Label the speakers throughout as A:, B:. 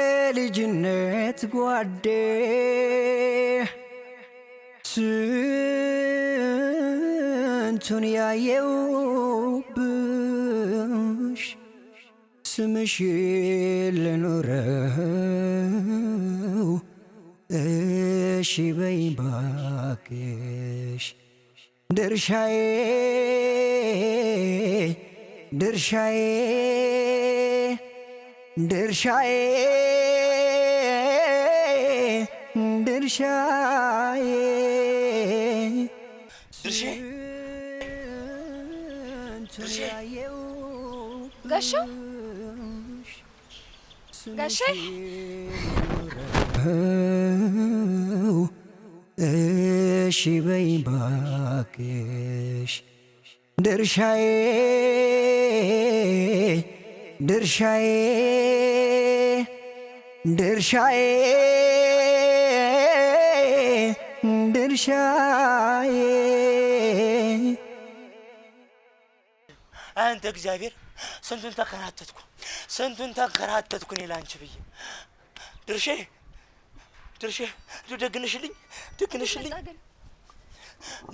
A: የልጅነት ጓዴ ስንቱን ያየውብሽ ስምሽ ልኖረው እሺ በይ ባክሽ ድርሻዬ ድርሻዬ ድርሻዬ ድርሻዬ
B: ጋሻው ጋሻዬ
A: እሺ በይ ባክሽ ድርሻዬ ድርሻዬ ድርሻዬ ድርሻዬ
C: አንተ እግዚአብሔር ስንቱን ተከራተትኩ እኔ ላንቺ ብዬ ድርሼ ደግነሽልኝ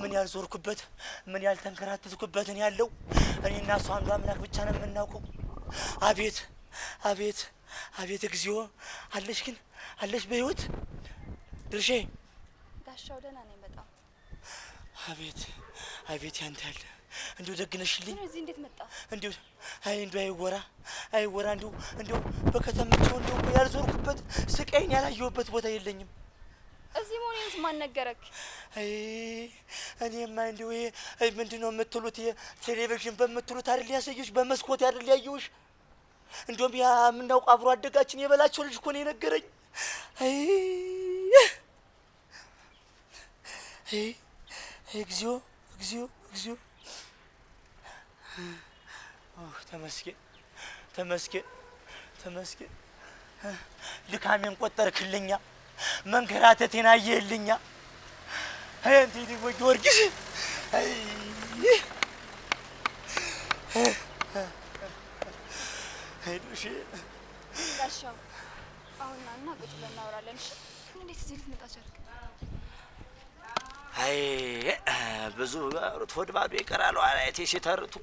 C: ምን ያልዞርኩበት ምን ያልተንከራተትኩበትን ያለው እኔና እሷ አንዱ አምላክ ብቻ ነው የምናውቀው። አቤት አቤት አቤት እግዚኦ አለሽ ግን አለሽ በህይወት ድርሼ?
B: ጋሻው ደህና ነኝ በጣም።
C: አቤት አቤት ያንተ ያለ እንዲሁ ደግነሽልኝ።
B: እዚህ እንዴት መጣ?
C: እንዲሁ እንዲሁ አይወራ እንዲሁ በከተማቸው እንዲሁ ያልዞርኩበት ስቃይን ያላየሁበት ቦታ የለኝም።
B: እዚህ መሆኔንስ ማን ነገረክ?
C: እኔማ እንዲሁ ይሄ ምንድነው የምትሉት ቴሌቪዥን በምትሉት አይደል ያሳየሁሽ፣ በመስኮት አይደል ያየሁሽ። እንዲሁም ያ የምናውቅ አብሮ አደጋችን የበላቸው ልጅ እኮ ነው የነገረኝ። እግዚኦ እግዚኦ እግዚኦ ተመስገን ልካሜን ቆጠርክልኛ፣ መንከራተቴን አየህልኛ። አንተ ደግሞ ጊዮርጊስ አይዱሽ
B: ጋሻው አሁን ና ቁጭ ብለን እናወራለን። እሺ እንዴት እዚህ ልትመጣ ቻልክ?
C: ብዙ ሩት ሆድ ባዶ ይቀራል አላየቴ ሲተርቱ።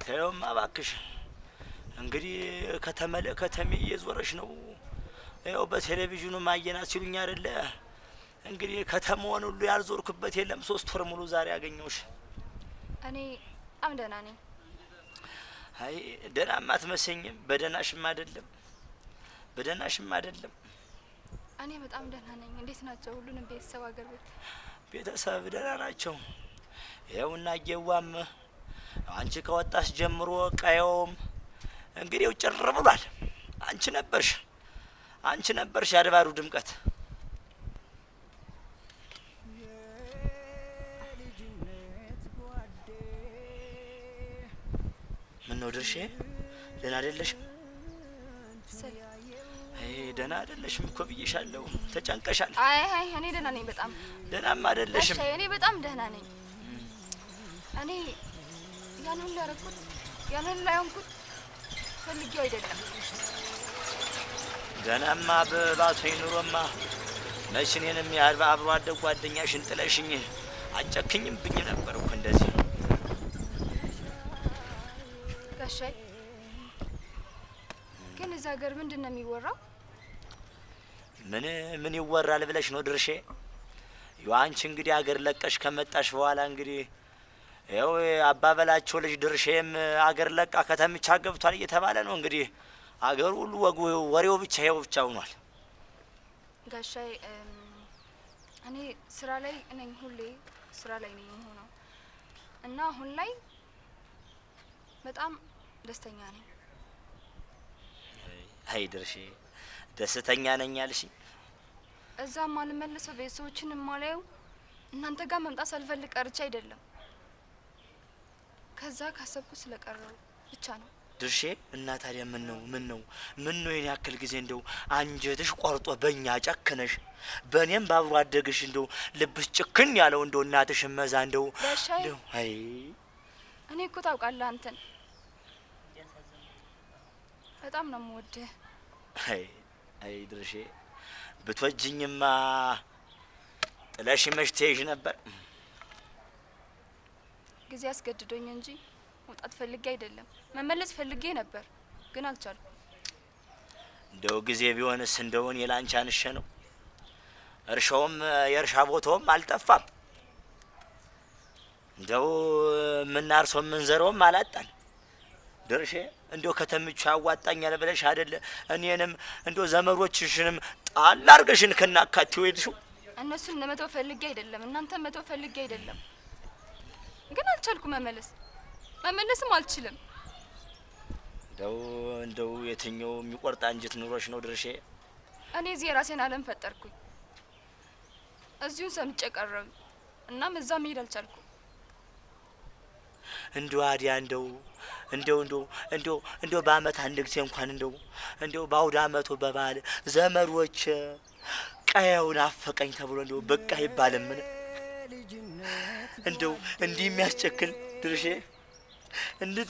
C: ተይውማ እባክሽ እንግዲህ ከተሜ እየዞረሽ ነው። ያው በቴሌቪዥኑ ማየናት ሲሉኝ አይደለ እንግዲህ ከተማውን ሁሉ ያልዞርኩበት የለም። 3 ወር ሙሉ ዛሬ ያገኘሁሽ።
B: እኔ በጣም ደህና ነኝ።
C: አይ ደህናማ አትመስኝም። በደህናሽም አይደለም።
B: እኔ በጣም ደህና ነኝ። እንዴት ናቸው ሁሉንም ቤተሰብ? አገር
C: ቤተሰብ ደህና ናቸው። ይኸውና እየዋም አንቺ ከወጣሽ ጀምሮ ቀየውም እንግዲህ ጭር ብሏል። አንቺ ነበርሽ ያድባሩ ድምቀት። ምን ነው ድርሼ ደህና አይደለሽም? ደህና አይደለሽም እኮ ብዬሻለሁ። ተጨንቀሻል።
B: አይ እኔ ደህና ነኝ በጣም።
C: ደህናማ አይደለሽም።
B: እኔ በጣም ደህና ነኝ። እኔ ያን ሁሉ ያደረኩት ያን ሁሉ ያንኩት ፈልጌው አይደለም።
C: ገናማ በባቶኝ ኑሮማ መች እኔንም ያህል አብሮ አደግ ጓደኛሽን ጥለሽኝ አጨክኝም ብኝ ነበር እኮ እንደዚህ።
B: ጋሻይ ግን እዛ ሀገር ምንድን ነው የሚወራው?
C: ምን ይወራል ብለሽ ነው ድርሼ? አንቺ እንግዲህ አገር ለቀሽ ከመጣሽ በኋላ እንግዲህ ያው አባበላቸው ልጅ ድርሼም አገር ለቃ ከተምቻ ገብቷል እየተባለ ነው እንግዲህ አገሩ ሁሉ ወሬው ብቻ ይኸው ብቻ ሆኗል።
B: ጋሻይ እኔ ስራ ላይ ነኝ፣ ሁሌ ስራ ላይ ነኝ የምሆነው እና አሁን ላይ በጣም ደስተኛ ነኝ።
C: አይ ድርሼ ደስተኛ ነኝ አልሽ?
B: እዛ ማልመለሰው ቤተሰቦችን ማላየው እናንተ ጋር መምጣት ሳልፈልግ ቀርቼ አይደለም፣ ከዛ ካሰብኩ ስለቀረው ብቻ ነው
C: ድርሼ። እና ታዲያ ምን ነው የኔ ያክል ጊዜ እንደው አንጀትሽ ቆርጦ በእኛ ጨክነሽ በእኔም ባብሮ አደግሽ እንደው ልብሽ ጭክን ያለው እንደው እናትሽ መዛ እንደው
B: አይ እኔ እኮ ታውቃለህ አንተን በጣም ነው የምወድህ።
C: አይ ድርሼ ብትወጂኝማ ጥለሽ መች ትሄጂ ነበር።
B: ጊዜ አስገድዶኝ እንጂ መውጣት ፈልጌ አይደለም፣ መመለስ ፈልጌ ነበር ግን አልቻልኩም።
C: እንደው ጊዜ ቢሆንስ እንደው እኔ ላንቺ አንሼ ነው። እርሻውም የእርሻ ቦታውም አልጠፋም። እንደው ምናርሰው ምንዘረውም አላጣን። ድርሼ እንደው ከተምቹ ያዋጣኛል ብለሽ አይደለ እኔንም እንደው ዘመዶችሽንም ጣል አድርገሽን ከናካቴው ሄድሽው።
B: እነሱን ለመተው ፈልጌ አይደለም፣ እናንተን መተው ፈልጌ አይደለም፣ ግን አልቻልኩም መመለስም አልችልም።
C: እንደው የትኛው የሚቆርጣ አንጀት ኑሮሽ ነው ድርሼ?
B: እኔ እዚህ የራሴን ዓለም ፈጠርኩኝ፣ እዚሁ ሰምጬ ቀረሁ። እናም እዛ መሄድ አልቻልኩም።
C: እንደው አዲያ እንደው በአመት አንድ ጊዜ እንኳን እንደው በአውደ አመቱ በባል ዘመዶች ቀየውን አፈቀኝ ተብሎ እንደው በቃ ይባልም ምን እንደው እንዲህ የሚያስጨክን ድርሼ እንዴት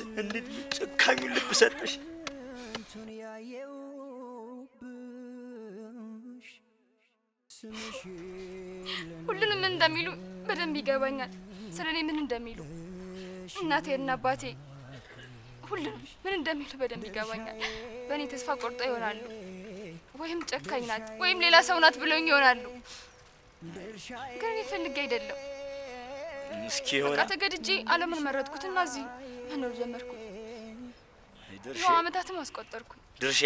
C: ጨካኙ ልብ ሰጠሽ?
B: ሁሉንም ምን እንደሚሉ በደንብ ይገባኛል። ስለኔ ምን እንደሚሉ እናቴና አባቴ ሁሉንም ምን እንደሚሉ በደንብ ይገባኛል። በእኔ ተስፋ ቆርጦ ይሆናሉ፣ ወይም ጨካኝ ናት ወይም ሌላ ሰው ናት ብለውኝ ይሆናሉ። ግን እኔ ፈልጌ አይደለም።
C: እስኪ ሆነ
B: በቃ ተገድጄ ዓለምን መረጥኩትና እዚህ መኖር ጀመርኩ። ይኸው አመታትም አስቆጠርኩ።
C: ድርሼ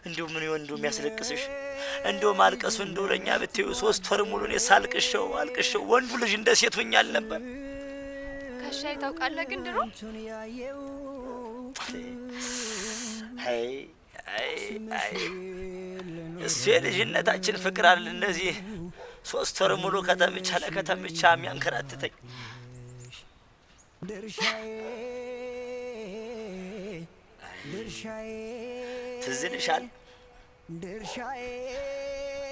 C: እንደው ምን ይሆን እንደው የሚያስለቅስሽ? እንደው ማልቀሱ እንደው ለኛ ብትዩ 3 ወር ሙሉ እኔ ሳልቅሽው ወንዱ ልጅ እንደ ሴት ሆኛል ነበር።
B: ጋሻዬ ታውቃለህ ግን ድሮ
C: አይ እሱ የልጅነታችን ፍቅር አለ እንደዚህ 3 ወር ሙሉ ከተምቻ ለከተምቻ የሚያንከራትተኝ። ትዝ ይልሻል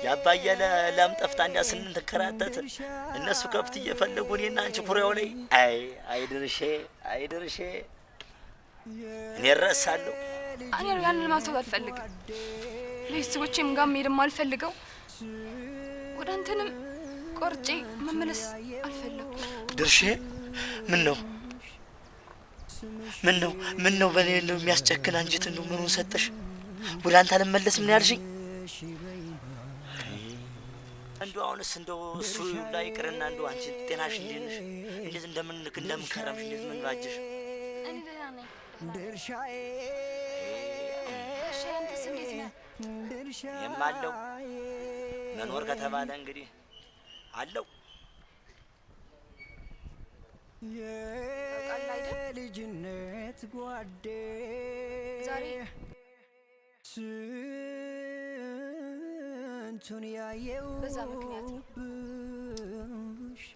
C: ያባየለ ለም ጠፍታ እንዲያ ስንንከራተት እነሱ ከብት እየፈለጉ እኔና አንቺ ኩሬው ላይ አይ ድርሼ እኔ እረሳለሁ።
B: እኔ ያንን ማሰብ አልፈልግም። ቤተሰቦቼም ጋር መሄድም አልፈልገው። ወደ አንተንም ቆርጬ መመለስ አልፈለኩም።
C: ድርሼ ምን ነው በኔ ነው የሚያስጨክን አንጀት እንደው ምኑን ሰጠሽ? ወደ አንተ አልመለስም ነው ያልሽኝ? እንደው አሁንስ እንደው እሱ ላይ ቅርና እንደው አንቺ ጤናሽ እንዴት ነሽ? እንዴት እንደምንከረምሽ እንዴት ምን ባጀሽ?
B: እኔ ደህና ነኝ። ድርሻዬ አንተስ እንዴት ነህ?
C: የማለው መኖር ከተባለ እንግዲህ አለው።
A: የልጅነት ጓዴ
B: ዛሬ
A: ስንቱን ያየው
B: በዛ ምክንያት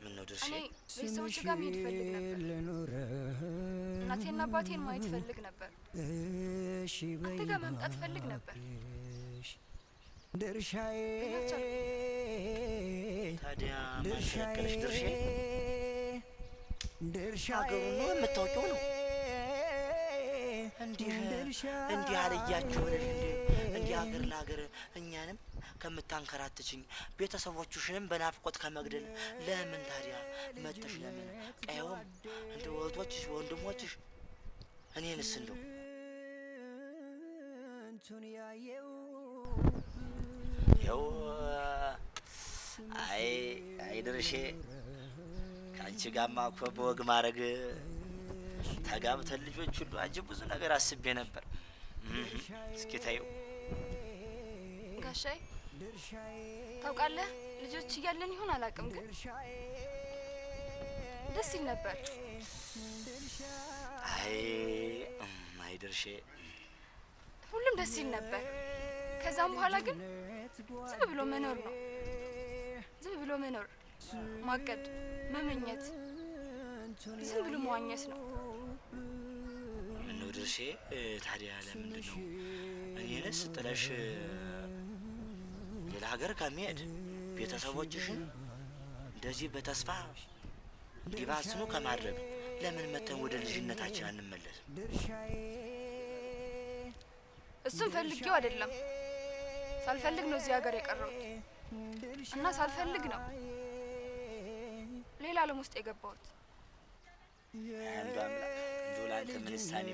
C: ምን ነው ድርሼ?
B: እኔ ቤተሰቦች ጋር መሄድ ፈልግ ነበር። እናቴና አባቴን ማየት ፈልግ ነበር። አንተ ጋር መምጣት ፈልግ ነበር።
A: ድርሻዬ
C: ታዲያ ማን ከለከለሽ ድርሼ? ሀገሩን ነው የምታውቂው ነው። እንዲህ አለያችሁን እንዲህ ሀገር ለሀገር እኛንም ከምታንከራትችኝ ቤተሰቦችሽንም በናፍቆት ከመግደል ለምን ታዲያ መጥተሽ ለምን ቀየውም እንደ ወቶችሽ ወንድሞችሽ እኔንስ እንደው ያው አይ ድርሼ ከአንቺ ጋርማ እኮ በወግ ማድረግ ተጋብተን ልጆች ሁሉ አንቺ ብዙ ነገር አስቤ ነበር። እስኪ ታየው
B: ጋሻዬ ታውቃለህ፣ ልጆች እያለን ይሆን አላውቅም፣ ግን ደስ ይል ነበር።
C: አይ ድርሼ
B: ሁሉም ደስ ይል ነበር። ከዛም በኋላ ግን ዝም ብሎ መኖር ነው። ዝም ብሎ መኖር፣ ማቀድ፣ መመኘት፣ ዝም ብሎ መዋኘት ነው።
C: ምነው ድርሼ ታዲያ ለምንድን ነው እኔንስ ጥለሽ ሌላ ሀገር ከመሄድ ቤተሰቦችሽን እንደዚህ በተስፋ እንዲባስኑ ከማድረግ ለምን መተን ወደ ልጅነታችን አንመለስም?
B: እሱም ፈልጌው አይደለም ሳልፈልግ ነው እዚህ ሀገር የቀረሁት እና ሳልፈልግ ነው ሌላ ዓለም ውስጥ የገባሁት
C: አንዱ አምላክ እንደው ላንተ ምን ሳኔ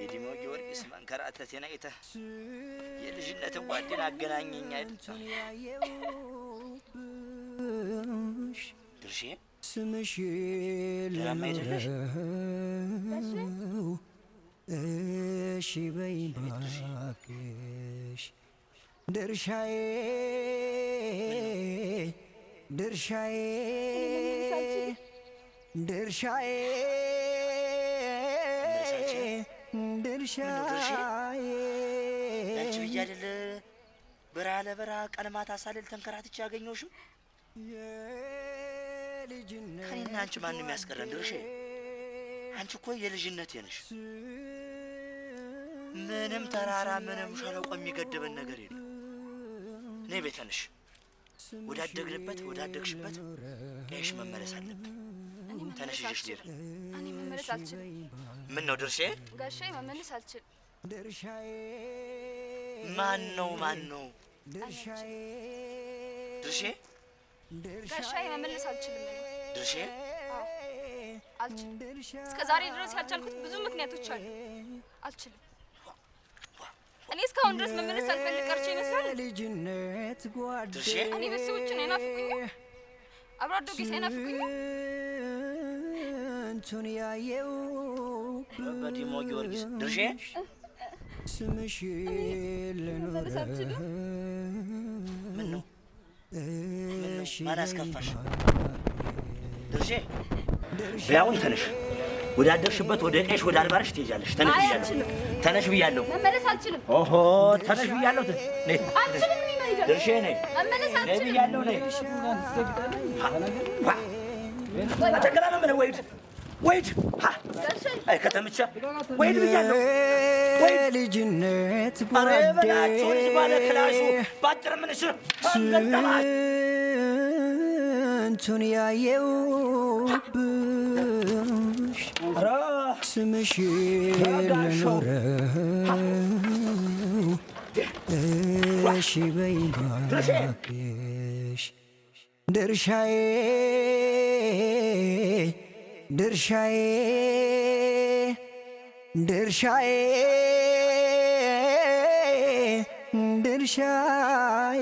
C: የዲሞ ጊዮርጊስ መንከራተቴን አይተህ የልጅነትን ጓዴን አገናኘኝ አይደል ድርሼ
A: ስምሽ
C: ደራማ አይደለሽ
A: እሺ በይ እባክሽ ድርሻዬ ድርሻዬ ድርሻዬ ድርሻዬ
C: አንቺ ብዬ አይደለ በረሃ ለበረሃ ቀለማት አሳልል ተንከራትቼ ያገኘሁሽም ከእኔና አንቺ ማንም ያስቀረን ድርሼ አንቺ እኮ የልጅነቴ ነሽ ምንም ተራራ ምንም ሸለቆ የሚገድበን ነገር የለም እኔ ቤተ ነሽ ወዳደግሽበት ቀይሽ መመለስ አለብን ተነሽ ይዤሽ ልሄድ
B: እኔ መመለስ አልችልም
C: ምን ነው ድርሼ
B: ጋሻዬ መመለስ አልችልም
C: ማን ነው
A: ድርሻዬ
C: ድርሼ
B: ጋሻዬ መመለስ አልችልም
C: ድርሼ
B: አልችልም እስከ ዛሬ ድረስ ያልቻልኩት ብዙ ምክንያቶች አሉ አልችልም እኔ እስካሁን ድረስ መመለስ አልፈልግ ቀርቼ ይመስላል
A: ልጅነት ጓዴ
C: ድርሼ
B: እኔ ቤተሰቦችን አይናፍቁኝም አብሮ አደጌስ አይናፍቁኝም
A: እንቱን ያየው
C: በዲሞ ጊዮርጊስ ድርሼ
A: ስምሽ
B: መመለስ አልችልም
C: ምን ነው ማን አስከፋሽ ድርሼ ቢያውን ተነሽ ወዳደርሽበት ወደ ቀይሽ ወደ አልባርሽ ትሄጃለሽ ተነሽ ብያለሁ
B: መመለስ አልችልም
C: ኦሆ ተነሽ ብያለሁ ነይ
B: አልችልም
C: ድርሼ ነይ
B: መመለስ
C: ነይ
B: አልችልም
C: ብያለሁ ነይ አተገላመም ነው ወይድ አይ ከተምቻ ወይድ ብያለሁ
A: ልጅነት
C: ጓዴ በላቸው ባለ ክላሱ ባጥር ምንሽ አንገጠማት እንቱን ያየውብሽ ስምሽ ልኖረው እሺ በይ እባክሽ ድርሻዬ ድርሻዬ ድርሻዬ ድርሻዬ